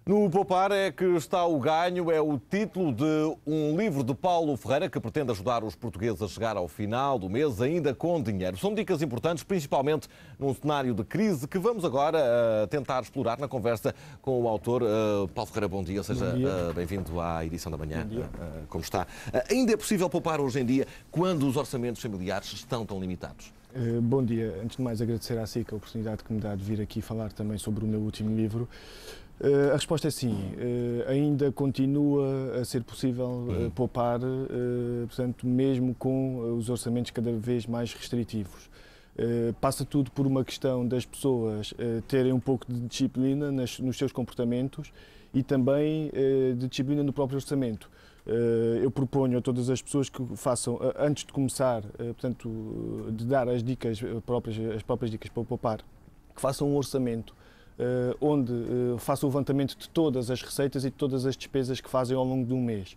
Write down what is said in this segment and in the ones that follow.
No Poupar é que está o ganho, é o título de um livro de Paulo Ferreira que pretende ajudar os portugueses a chegar ao final do mês ainda com dinheiro. São dicas importantes, principalmente num cenário de crise que vamos agora tentar explorar na conversa com o autor. Paulo Ferreira, bom dia, seja bem-vindo à edição da manhã. Como está? Ainda é possível poupar hoje em dia quando os orçamentos familiares estão tão limitados? Bom dia. Antes de mais, agradecer à SIC a oportunidade que me dá de vir aqui falar também sobre o meu último livro. A resposta é sim, ainda continua a ser possível poupar, portanto, mesmo com os orçamentos cada vez mais restritivos. Passa tudo por uma questão das pessoas terem um pouco de disciplina nos seus comportamentos e também de disciplina no próprio orçamento. Eu proponho a todas as pessoas que façam, antes de começar, portanto, de dar as próprias dicas para poupar, que façam um orçamento onde façam o levantamento de todas as receitas e de todas as despesas que fazem ao longo de um mês.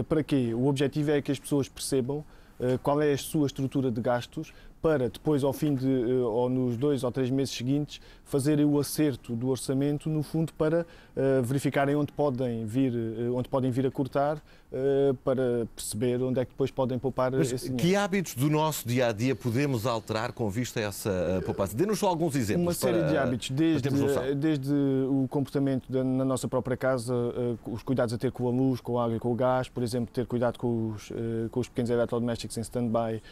Para quê? O objetivo é que as pessoas percebam qual é a sua estrutura de gastos para depois, ao fim de, ou nos 2 ou 3 meses seguintes, fazerem o acerto do orçamento, no fundo, para verificarem onde podem vir a cortar, para perceber onde é que depois podem poupar esse dinheiro. Que hábitos do nosso dia-a-dia podemos alterar com vista a essa poupança? Dê-nos só alguns exemplos. Uma série de hábitos, desde o comportamento na nossa própria casa, os cuidados a ter com a luz, com a água e com o gás, por exemplo, ter cuidado com os pequenos eletrodomésticos em stand-by.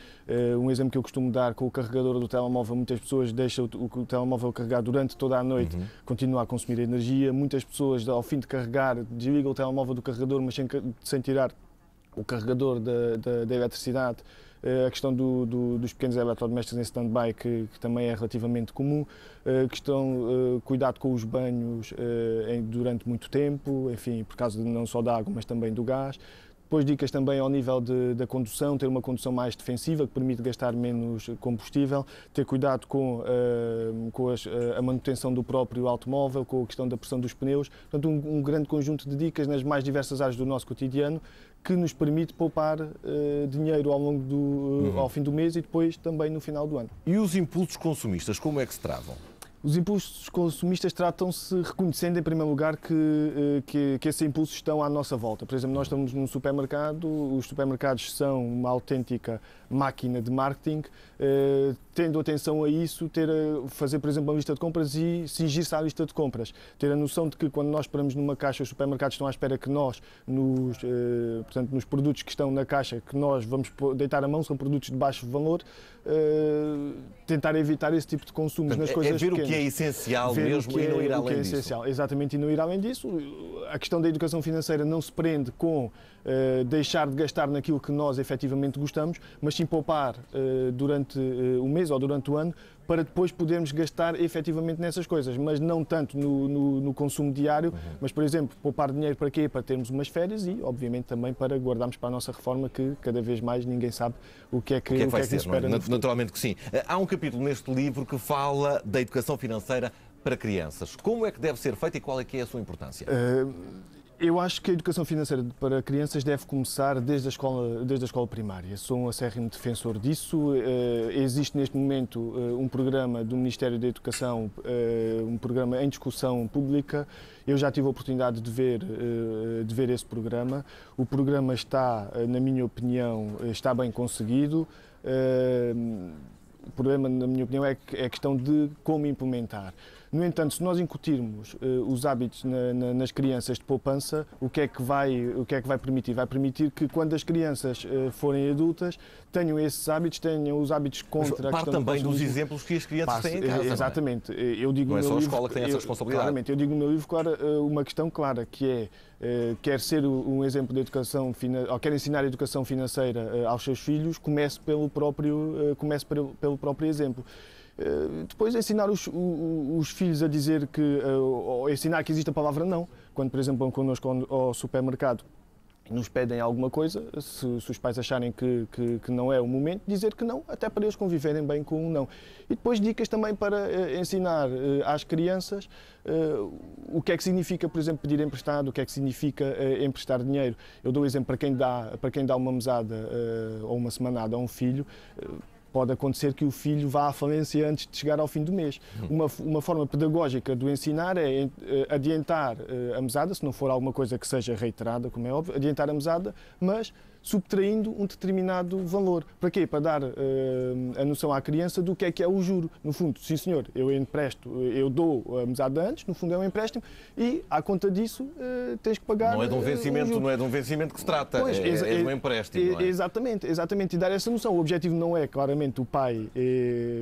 Um exemplo que eu costumo dar com o carregador do telemóvel, muitas pessoas deixam o telemóvel carregar durante toda a noite, continua a consumir energia. Muitas pessoas, ao fim de carregar, desligam o telemóvel do carregador, mas sem tirar o carregador da eletricidade. A questão dos pequenos eletrodomésticos em stand-by, que também é relativamente comum. Cuidado com os banhos durante muito tempo, enfim, por causa não só da água, mas também do gás. Depois dicas também ao nível da condução, ter uma condução mais defensiva, que permite gastar menos combustível, ter cuidado com a manutenção do próprio automóvel, com a questão da pressão dos pneus. Portanto, um grande conjunto de dicas nas mais diversas áreas do nosso cotidiano que nos permite poupar dinheiro ao fim do mês e depois também no final do ano. E os impulsos consumistas, como é que se travam? Os impulsos consumistas tratam-se reconhecendo, em primeiro lugar, que esses impulsos estão à nossa volta. Por exemplo, nós estamos num supermercado, os supermercados são uma autêntica máquina de marketing. Tendo atenção a isso, fazer, por exemplo, uma lista de compras e cingir-se à lista de compras. Ter a noção de que quando nós paramos numa caixa, os supermercados estão à espera que nós, portanto, nos produtos que estão na caixa, que nós vamos deitar a mão, são produtos de baixo valor, tentar evitar esse tipo de consumos nas coisas pequenas. O que é essencial mesmo e não ir além disso. Essencial, exatamente, e não ir além disso. A questão da educação financeira não se prende com deixar de gastar naquilo que nós efetivamente gostamos, mas sim poupar durante o mês ou durante o ano para depois podermos gastar efetivamente nessas coisas, mas não tanto no consumo diário, mas, por exemplo, poupar dinheiro para quê? Para termos umas férias e, obviamente, também para guardarmos para a nossa reforma, que cada vez mais ninguém sabe o que é que vai ser, espera. Naturalmente que sim. Há um capítulo neste livro que fala da educação financeira para crianças. Como é que deve ser feita e qual é que é a sua importância? Eu acho que a educação financeira para crianças deve começar desde a escola primária. Sou um acérrimo defensor disso. Existe neste momento um programa do Ministério da Educação, um programa em discussão pública. Eu já tive a oportunidade de ver esse programa. O programa está, na minha opinião, está bem conseguido. O problema, na minha opinião, é a questão de como implementar. No entanto, se nós incutirmos os hábitos nas crianças de poupança, o que é que vai permitir? Vai permitir que, quando as crianças forem adultas, tenham esses hábitos, tenham os hábitos contra a questão também dos exemplos que as crianças têm em casa. Exatamente. Não é só a escola que tem essa responsabilidade. Claramente. Eu digo no meu livro, uma questão clara, que é quer ser um exemplo de educação ou quer ensinar a educação financeira aos seus filhos, comece pelo próprio exemplo. Depois ensinar os filhos a dizer ou ensinar que existe a palavra não. Quando, por exemplo, vão connosco ao supermercado e nos pedem alguma coisa, se os pais acharem que não é o momento, dizer que não, até para eles conviverem bem com o não. E depois dicas também para ensinar às crianças o que é que significa, por exemplo, pedir emprestado, o que é que significa emprestar dinheiro. Eu dou o exemplo para quem dá uma mesada ou uma semanada a um filho. pode acontecer que o filho vá à falência antes de chegar ao fim do mês. Uma forma pedagógica de o ensinar é adiantar a mesada, se não for alguma coisa que seja reiterada, como é óbvio, adiantar a mesada, mas subtraindo um determinado valor. Para quê? Para dar a noção à criança do que é o juro. No fundo, sim senhor, eu empresto, eu dou a mesada antes, no fundo é um empréstimo, e à conta disso tens que pagar. Não é de um vencimento, não é de um vencimento que se trata, pois, é de um empréstimo. Não é? Exatamente, e dar essa noção. O objetivo não é claramente o pai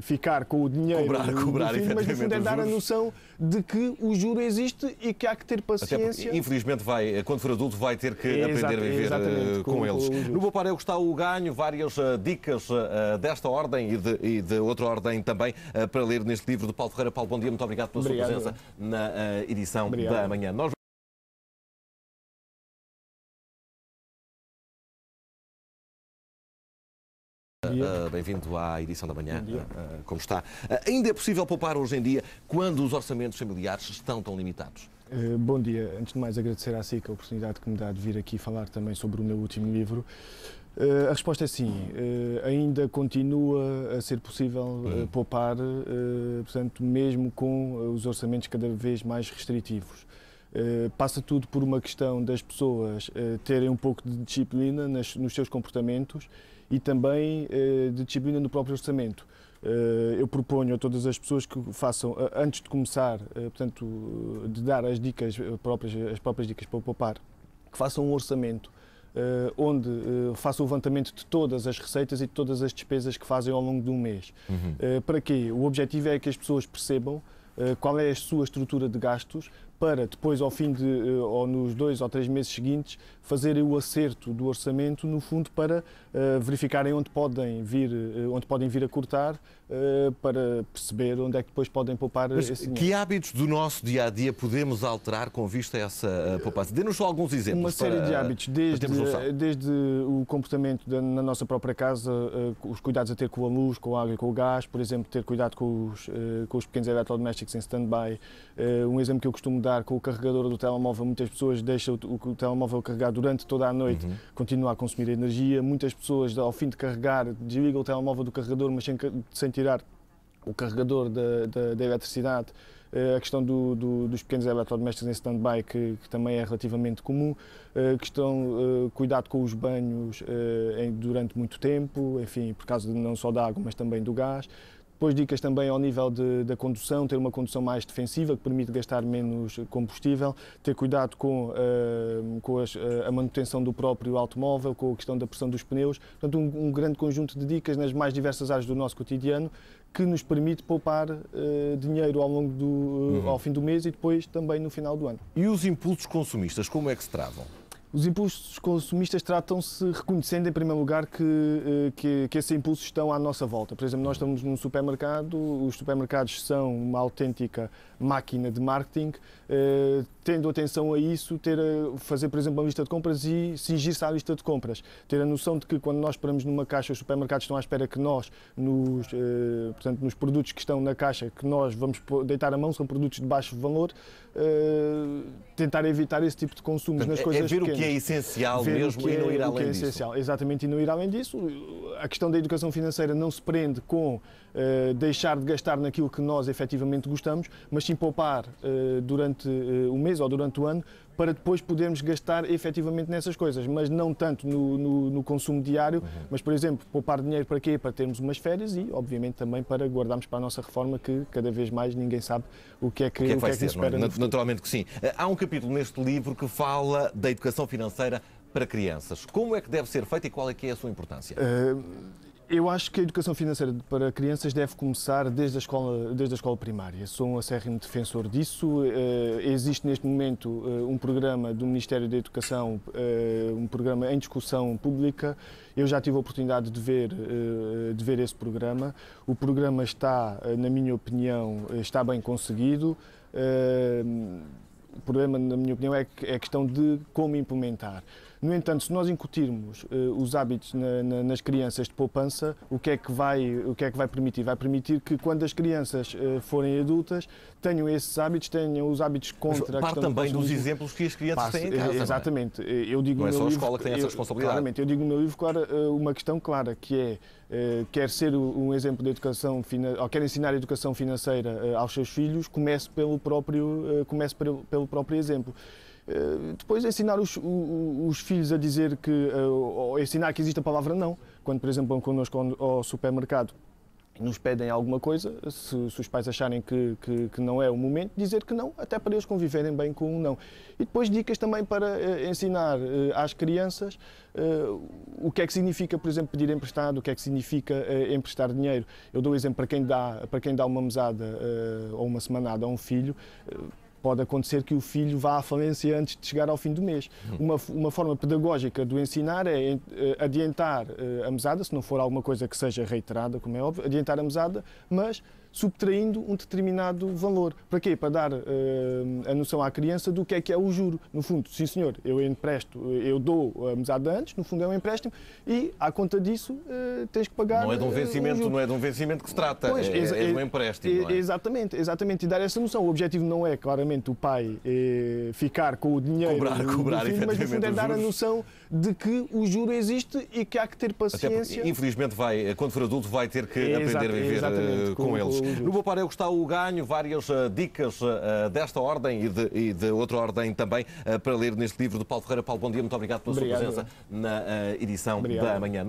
ficar com o dinheiro cobrar do filho, mas no fundo é dar a noção de que o juro existe e que há que ter paciência. Porque, infelizmente, quando for adulto, vai ter que aprender a viver com eles. No Poupar é o que está o ganho, várias dicas desta ordem e de outra ordem também para ler neste livro de Paulo Ferreira. Paulo, bom dia, muito obrigado pela sua presença na edição da manhã. Bem-vindo à edição da manhã. Como está? Ainda é possível poupar hoje em dia quando os orçamentos familiares estão tão limitados? Bom dia. Antes de mais, agradecer à SIC a oportunidade que me dá de vir aqui falar também sobre o meu último livro. A resposta é sim. Ainda continua a ser possível poupar, portanto, mesmo com os orçamentos cada vez mais restritivos. Passa tudo por uma questão das pessoas terem um pouco de disciplina nos seus comportamentos e também de disciplina no próprio orçamento. Eu proponho a todas as pessoas que façam, antes de começar, portanto, de dar as próprias dicas para poupar, que façam um orçamento onde façam o levantamento de todas as receitas e de todas as despesas que fazem ao longo de um mês. Para quê? O objetivo é que as pessoas percebam qual é a sua estrutura de gastos, para depois, ao fim ou nos 2 ou 3 meses seguintes, fazerem o acerto do orçamento, no fundo, para verificarem onde podem vir a cortar, para perceber onde é que depois podem poupar esse dinheiro. Que hábitos do nosso dia-a-dia podemos alterar com vista a essa poupança? Dê-nos só alguns exemplos. Uma série de hábitos, desde o comportamento na nossa própria casa, os cuidados a ter com a luz, com a água e com o gás, por exemplo, ter cuidado com os pequenos eletrodomésticos em stand-by. Um exemplo que eu costumo dar com o carregador do telemóvel, muitas pessoas deixam o telemóvel carregar durante toda a noite, continua a consumir energia. Muitas pessoas, ao fim de carregar, desligam o telemóvel do carregador, mas sem tirar o carregador da eletricidade. A questão dos pequenos eletrodomésticos em stand-by, que também é relativamente comum. Cuidado com os banhos durante muito tempo, enfim, por causa não só da água, mas também do gás. Depois dicas também ao nível da condução, ter uma condução mais defensiva, que permite gastar menos combustível, ter cuidado com a manutenção do próprio automóvel, com a questão da pressão dos pneus. Portanto, um grande conjunto de dicas nas mais diversas áreas do nosso cotidiano que nos permite poupar dinheiro ao fim do mês e depois também no final do ano. E os impulsos consumistas, como é que se travam? Os impulsos consumistas tratam-se reconhecendo, em primeiro lugar, que esses impulsos estão à nossa volta. Por exemplo, nós estamos num supermercado, os supermercados são uma autêntica máquina de marketing, tendo atenção a isso, fazer, por exemplo, uma lista de compras e cingir-se à lista de compras. Ter a noção de que quando nós paramos numa caixa, os supermercados estão à espera que nós, portanto, nos produtos que estão na caixa, que nós vamos deitar a mão, são produtos de baixo valor, tentar evitar esse tipo de consumos nas coisas ver pequenas. O que é essencial mesmo e não ir além disso. Essencial. Exatamente, e não ir além disso. A questão da educação financeira não se prende com deixar de gastar naquilo que nós efetivamente gostamos, mas sim poupar durante o mês ou durante o ano para depois podermos gastar efetivamente nessas coisas, mas não tanto no consumo diário, mas, por exemplo, poupar dinheiro para quê? Para termos umas férias e, obviamente, também para guardarmos para a nossa reforma, que cada vez mais ninguém sabe o que é que vai ser, espera. Naturalmente que sim. Há um capítulo neste livro que fala da educação financeira para crianças. Como é que deve ser feita e qual é que é a sua importância? Eu acho que a educação financeira para crianças deve começar desde a escola primária. Sou um acérrimo defensor disso. Existe neste momento um programa do Ministério da Educação, um programa em discussão pública. Eu já tive a oportunidade de ver esse programa. O programa está, na minha opinião, está bem conseguido. O problema, na minha opinião, é a questão de como implementar. No entanto, se nós incutirmos os hábitos nas crianças de poupança, o que é que vai permitir? Vai permitir que quando as crianças forem adultas tenham esses hábitos, tenham os hábitos contra a questão também dos exemplos que as crianças têm em casa. Exatamente. Eu digo não é só a escola que tem essa responsabilidade. Claramente, eu digo no meu livro uma questão clara, que é quer ser um exemplo de educação, ou quer ensinar a educação financeira aos seus filhos, comece pelo próprio exemplo. Depois ensinar os filhos a dizer ou ensinar que existe a palavra não, quando por exemplo vão connosco ao supermercado e nos pedem alguma coisa, se os pais acharem que não é o momento, dizer que não, até para eles conviverem bem com o não. E depois dicas também para ensinar às crianças o que é que significa, por exemplo, pedir emprestado, o que é que significa emprestar dinheiro. Eu dou exemplo para quem dá uma mesada ou uma semanada a um filho. Pode acontecer que o filho vá à falência antes de chegar ao fim do mês. Uma forma pedagógica de o ensinar é adiantar a mesada, se não for alguma coisa que seja reiterada, como é óbvio, adiantar a mesada, mas subtraindo um determinado valor. Para quê? Para dar a noção à criança do que é o juro. No fundo, sim senhor, eu dou a mesada antes, no fundo é um empréstimo, e à conta disso tens que pagar. Não é de um vencimento, não é de um vencimento que se trata, pois, é de um empréstimo. Não é? Exatamente, e dar essa noção. O objetivo não é, claramente, o pai ficar com o dinheiro cobrar do filho, mas no fundo é dar a noção de que o juro existe e que há que ter paciência. Até porque, infelizmente, quando for adulto, vai ter que aprender a viver com eles. No Poupar é o que está o ganho, várias dicas desta ordem e de outra ordem também para ler neste livro de Paulo Ferreira. Paulo, bom dia, muito obrigado pela sua presença na edição da manhã.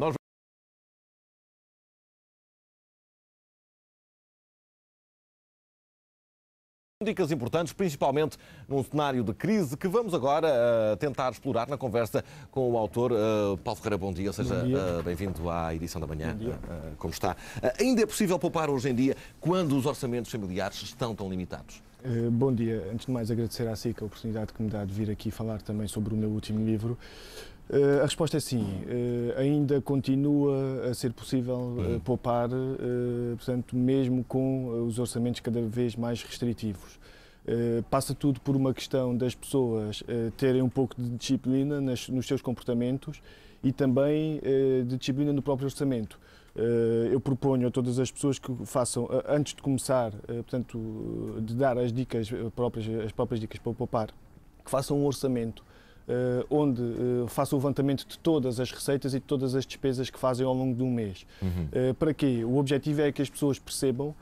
Dicas importantes, principalmente num cenário de crise que vamos agora tentar explorar na conversa com o autor. Paulo Ferreira, bom dia, seja bem-vindo à edição da manhã. Como está? Ainda é possível poupar hoje em dia quando os orçamentos familiares estão tão limitados? Bom dia. Antes de mais, agradecer à SIC a oportunidade que me dá de vir aqui falar também sobre o meu último livro. A resposta é sim, ainda continua a ser possível poupar, portanto, mesmo com os orçamentos cada vez mais restritivos. Passa tudo por uma questão das pessoas terem um pouco de disciplina nos seus comportamentos e também de disciplina no próprio orçamento. Eu proponho a todas as pessoas que façam, antes de começar, portanto, de dar as próprias dicas para poupar, que façam um orçamento onde faça o levantamento de todas as receitas e de todas as despesas que fazem ao longo de um mês. Para quê? O objetivo é que as pessoas percebam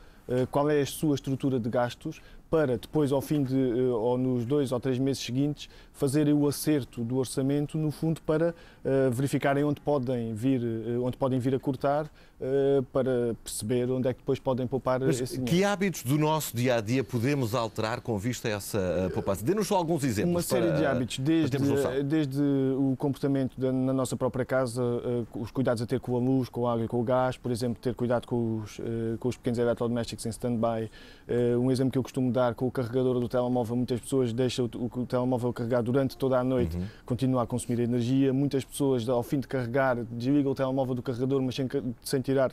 qual é a sua estrutura de gastos para depois, ao fim ou nos 2 ou 3 meses seguintes, fazerem o acerto do orçamento, no fundo, para verificarem onde podem vir a cortar, para perceber onde é que depois podem poupar esse dinheiro. Que hábitos do nosso dia-a-dia podemos alterar com vista a essa poupança? Dê-nos só alguns exemplos. Uma série de hábitos, desde o comportamento na nossa própria casa, os cuidados a ter com a luz, com a água e com o gás, por exemplo, ter cuidado com os pequenos eletrodomésticos em stand-by. Um exemplo que eu costumo dar com o carregador do telemóvel, muitas pessoas deixam o telemóvel carregar durante toda a noite, continua a consumir energia. Muitas pessoas, ao fim de carregar, desligam o telemóvel do carregador, mas sem tirar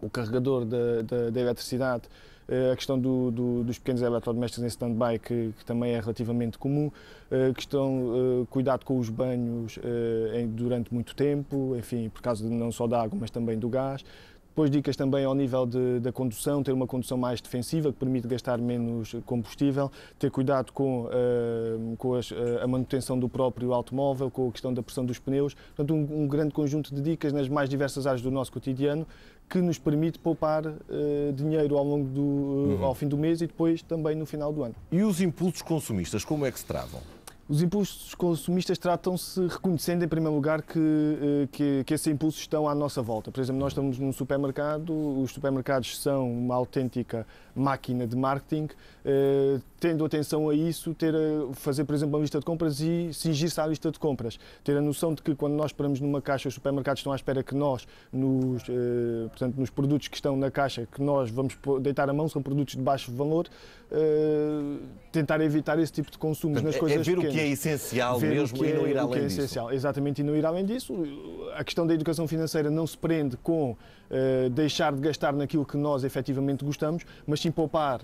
o carregador da eletricidade. A questão dos pequenos eletrodomésticos em stand-by, que também é relativamente comum. Cuidado com os banhos durante muito tempo, enfim, por causa não só da água, mas também do gás. Depois dicas também ao nível da condução, ter uma condução mais defensiva, que permite gastar menos combustível, ter cuidado com a manutenção do próprio automóvel, com a questão da pressão dos pneus. Portanto, um grande conjunto de dicas nas mais diversas áreas do nosso cotidiano que nos permite poupar dinheiro ao fim do mês e depois também no final do ano. E os impulsos consumistas, como é que se travam? Os impulsos consumistas tratam-se reconhecendo, em primeiro lugar, que esses impulsos estão à nossa volta. Por exemplo, nós estamos num supermercado, os supermercados são uma autêntica máquina de marketing, tendo atenção a isso, fazer, por exemplo, uma lista de compras e cingir-se à lista de compras. Ter a noção de que quando nós paramos numa caixa, os supermercados estão à espera que nós, portanto, nos produtos que estão na caixa, que nós vamos deitar a mão, são produtos de baixo valor, tentar evitar esse tipo de consumos nas coisas ver pequenas. O que é essencial mesmo e não ir além disso. Essencial, exatamente, e não ir além disso. A questão da educação financeira não se prende com deixar de gastar naquilo que nós efetivamente gostamos, mas sim poupar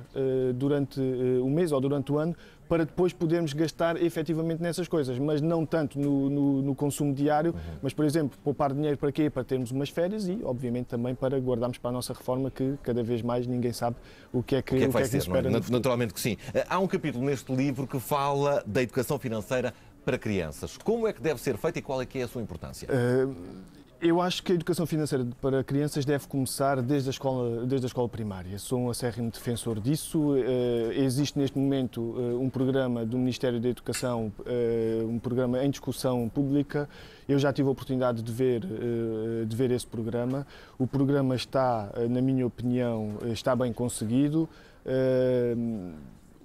durante o mês mês ou durante o ano, para depois podermos gastar efetivamente nessas coisas, mas não tanto no consumo diário, mas, por exemplo, poupar dinheiro para quê? Para termos umas férias e, obviamente, também para guardarmos para a nossa reforma, que cada vez mais ninguém sabe o que é que vai ser, espera. Naturalmente que sim. Há um capítulo neste livro que fala da educação financeira para crianças. Como é que deve ser feita e qual é que é a sua importância? Eu acho que a educação financeira para crianças deve começar desde a escola primária. Sou um acérrimo defensor disso. Existe neste momento um programa do Ministério da Educação, um programa em discussão pública. Eu já tive a oportunidade de ver esse programa. O programa está, na minha opinião, está bem conseguido.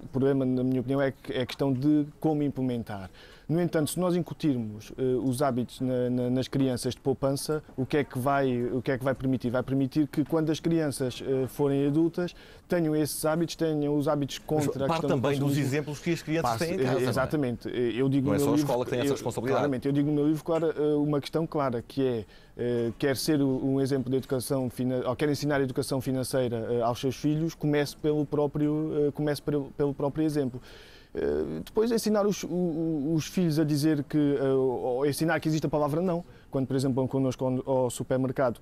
O problema, na minha opinião, é a questão de como implementar. No entanto, se nós incutirmos os hábitos nas crianças de poupança, o que é que vai permitir? Vai permitir que, quando as crianças forem adultas, tenham esses hábitos, tenham os hábitos contra a questão também dos exemplos que as crianças têm em casa. Exatamente. Eu digo não é só a escola que tem essa responsabilidade. Claramente, eu digo no meu livro uma questão clara, que é quer ser um exemplo de educação ou quer ensinar a educação financeira aos seus filhos, comece pelo próprio exemplo. Depois ensinar os filhos a dizer ou ensinar que existe a palavra não. Quando, por exemplo, vão connosco ao supermercado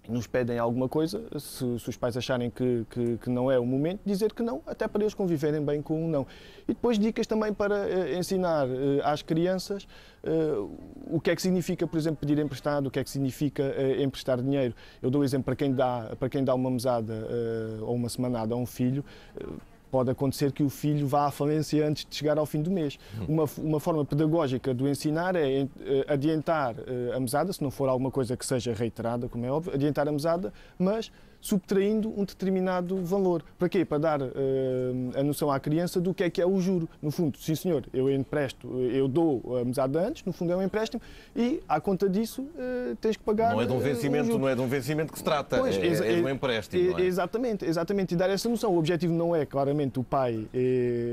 e nos pedem alguma coisa, se os pais acharem que não é o momento, dizer que não, até para eles conviverem bem com o não. E depois dicas também para ensinar às crianças o que é que significa, por exemplo, pedir emprestado, o que é que significa emprestar dinheiro. Eu dou o exemplo para quem dá uma mesada ou uma semanada a um filho. Pode acontecer que o filho vá à falência antes de chegar ao fim do mês. Uma forma pedagógica de o ensinar é adiantar a mesada, se não for alguma coisa que seja reiterada, como é óbvio, adiantar a mesada, mas subtraindo um determinado valor. Para quê? Para dar a noção à criança do que é o juro. No fundo, sim senhor, eu dou a mesada antes, no fundo é um empréstimo, e à conta disso tens que pagar. Não é de um vencimento que se trata, pois, é de um empréstimo. Não é? Exatamente, e dar essa noção. O objetivo não é claramente o pai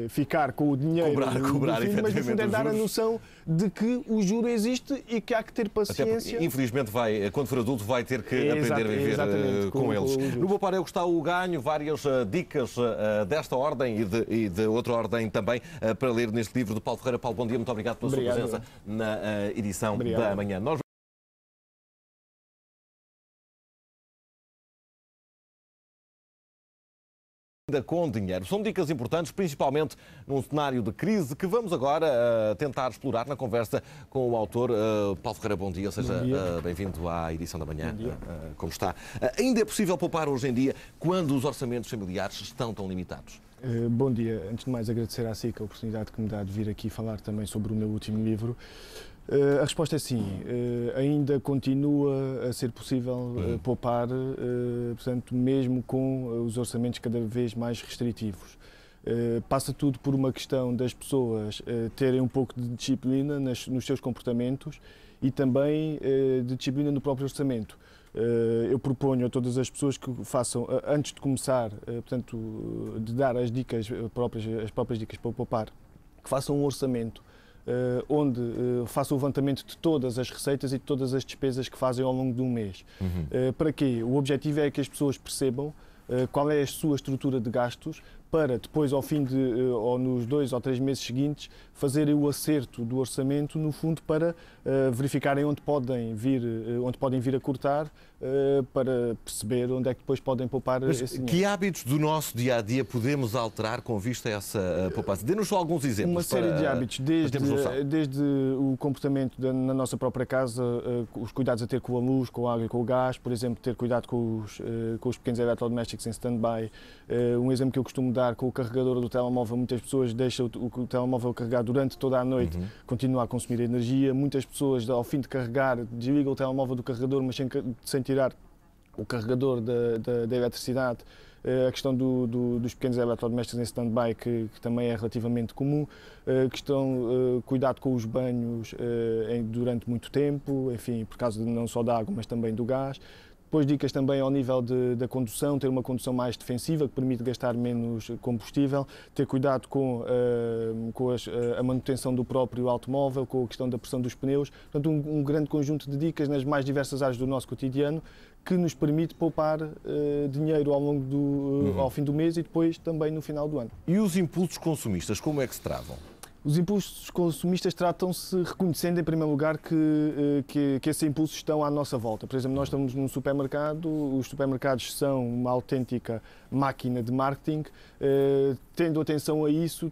ficar com o dinheiro cobrar do filho, mas no fundo é dar a noção de que o juro existe e que há que ter paciência. Até porque, infelizmente, quando for adulto, vai ter que aprender a viver com eles. No Poupar é o que está o ganho, várias dicas desta ordem e de outra ordem também para ler neste livro do Paulo Ferreira. Paulo, bom dia, muito obrigado pela sua presença na edição da manhã. Ainda com dinheiro. São dicas importantes, principalmente num cenário de crise, que vamos agora tentar explorar na conversa com o autor. Paulo Ferreira, bom dia, seja bem-vindo à edição da manhã. Como está? Ainda é possível poupar hoje em dia quando os orçamentos familiares estão tão limitados? Bom dia. Antes de mais, agradecer à SIC a oportunidade que me dá de vir aqui falar também sobre o meu último livro. A resposta é sim, ainda continua a ser possível poupar, portanto, mesmo com os orçamentos cada vez mais restritivos. Passa tudo por uma questão das pessoas terem um pouco de disciplina nos seus comportamentos e também de disciplina no próprio orçamento. Eu proponho a todas as pessoas que façam, antes de começar, portanto, de dar as próprias dicas para poupar, que façam um orçamento onde faça o levantamento de todas as receitas e de todas as despesas que fazem ao longo de um mês. Para quê? O objetivo é que as pessoas percebam qual é a sua estrutura de gastos, para depois, ao fim ou nos 2 ou 3 meses seguintes, fazerem o acerto do orçamento, no fundo, para verificarem onde podem vir a cortar, para perceber onde é que depois podem poupar esse dinheiro. Que hábitos do nosso dia-a-dia podemos alterar com vista a essa poupança? Dê-nos só alguns exemplos. Uma série de hábitos, desde o comportamento na nossa própria casa, os cuidados a ter com a luz, com a água e com o gás, por exemplo, ter cuidado com os pequenos eletrodomésticos em stand-by. Um exemplo que eu costumo dar com o carregador do telemóvel, muitas pessoas deixam o telemóvel carregar durante toda a noite, continua a consumir energia. Muitas pessoas, ao fim de carregar, desligam o telemóvel do carregador, mas sem tirar o carregador da eletricidade. A questão dos pequenos eletrodomésticos em stand-by, que também é relativamente comum. Cuidado com os banhos durante muito tempo, enfim, por causa não só da água, mas também do gás. Depois dicas também ao nível da condução, ter uma condução mais defensiva, que permite gastar menos combustível, ter cuidado com a manutenção do próprio automóvel, com a questão da pressão dos pneus. Portanto, um grande conjunto de dicas nas mais diversas áreas do nosso cotidiano que nos permite poupar dinheiro ao longo ao fim do mês e depois também no final do ano. E os impulsos consumistas, como é que se travam? Os impulsos consumistas tratam-se reconhecendo, em primeiro lugar, que esses impulsos estão à nossa volta. Por exemplo, nós estamos num supermercado, os supermercados são uma autêntica máquina de marketing, tendo atenção a isso,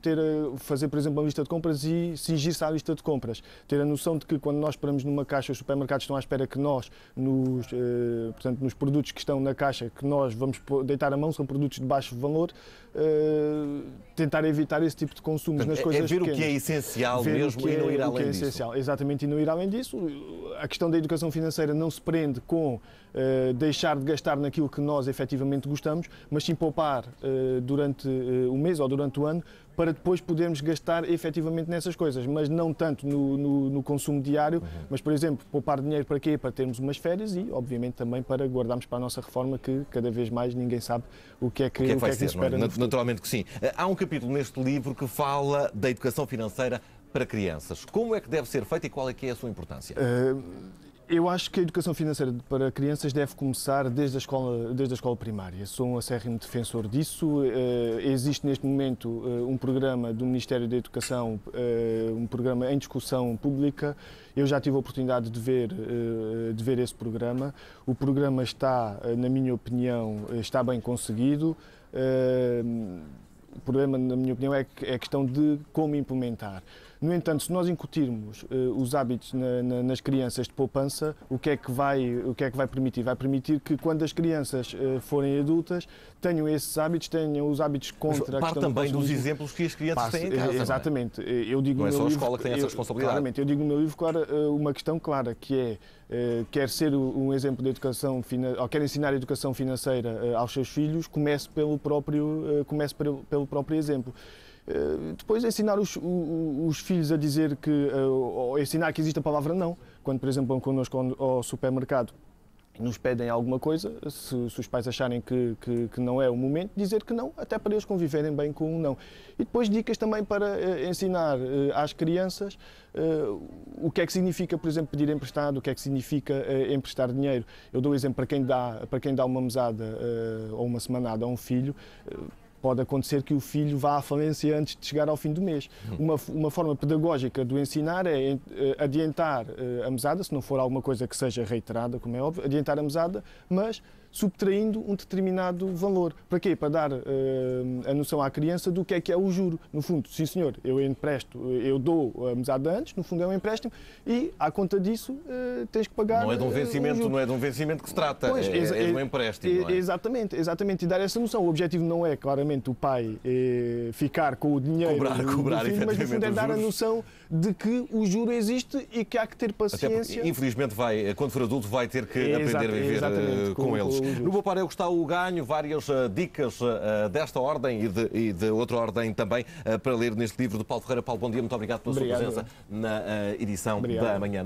fazer, por exemplo, uma lista de compras e cingir-se à lista de compras. Ter a noção de que quando nós paramos numa caixa, os supermercados estão à espera que nós, portanto, nos produtos que estão na caixa, que nós vamos deitar a mão, são produtos de baixo valor, tentar evitar esse tipo de consumos nas coisas pequenas. Ver o que é essencial mesmo e não ir além disso. Essencial. Exatamente, e não ir além disso. A questão da educação financeira não se prende com deixar de gastar naquilo que nós efetivamente gostamos, mas sim poupar durante o mês ou durante o ano para depois podermos gastar efetivamente nessas coisas, mas não tanto no consumo diário, mas, por exemplo, poupar dinheiro para quê? Para termos umas férias e, obviamente, também para guardarmos para a nossa reforma, que cada vez mais ninguém sabe o que é que vai ser, nos espera no futuro. Naturalmente que sim. Há um capítulo neste livro que fala da educação financeira para crianças. Como é que deve ser feita e qual é que é a sua importância? Eu acho que a educação financeira para crianças deve começar desde a escola primária. Sou um acérrimo defensor disso. Existe neste momento um programa do Ministério da Educação, um programa em discussão pública. Eu já tive a oportunidade de ver esse programa. O programa está, na minha opinião, está bem conseguido. O problema, na minha opinião, é a questão de como implementar. No entanto, se nós incutirmos os hábitos nas crianças de poupança, o que é que vai permitir? Vai permitir que quando as crianças forem adultas tenham esses hábitos, tenham os hábitos contra a questão também dos exemplos que as crianças têm em casa. Exatamente. Não é só a escola que tem essa responsabilidade. Claramente. Eu digo no meu livro uma questão clara, que é quer ser um exemplo de educação ou quer ensinar a educação financeira aos seus filhos, comece pelo próprio exemplo. Depois ensinar os filhos a dizer ou ensinar que existe a palavra não. Quando, por exemplo, vão connosco ao supermercado e nos pedem alguma coisa, se os pais acharem que não é o momento, dizer que não, até para eles conviverem bem com o não. E depois dicas também para ensinar às crianças o que é que significa, por exemplo, pedir emprestado, o que é que significa emprestar dinheiro. Eu dou o exemplo para quem dá uma mesada ou uma semanada a um filho. Pode acontecer que o filho vá à falência antes de chegar ao fim do mês. Uma forma pedagógica de o ensinar é adiantar a mesada, se não for alguma coisa que seja reiterada, como é óbvio, adiantar a mesada, mas subtraindo um determinado valor. Para quê? Para dar a noção à criança do que é o juro. No fundo, sim senhor, eu dou a mesada antes, no fundo é um empréstimo, e à conta disso tens que pagar. Não é de um vencimento, não é de um vencimento que se trata, pois, é de um empréstimo. Não é? Exatamente, e dar essa noção. O objetivo não é, claramente, o pai ficar com o dinheiro cobrar do filho, mas no fundo é dar a noção de que o juro existe e que há que ter paciência. Até porque, infelizmente, quando for adulto, vai ter que aprender a viver com eles. No Bopareu está o ganho, várias dicas desta ordem e de outra ordem também para ler neste livro de Paulo Ferreira. Paulo, bom dia, muito obrigado pela sua presença na edição da manhã.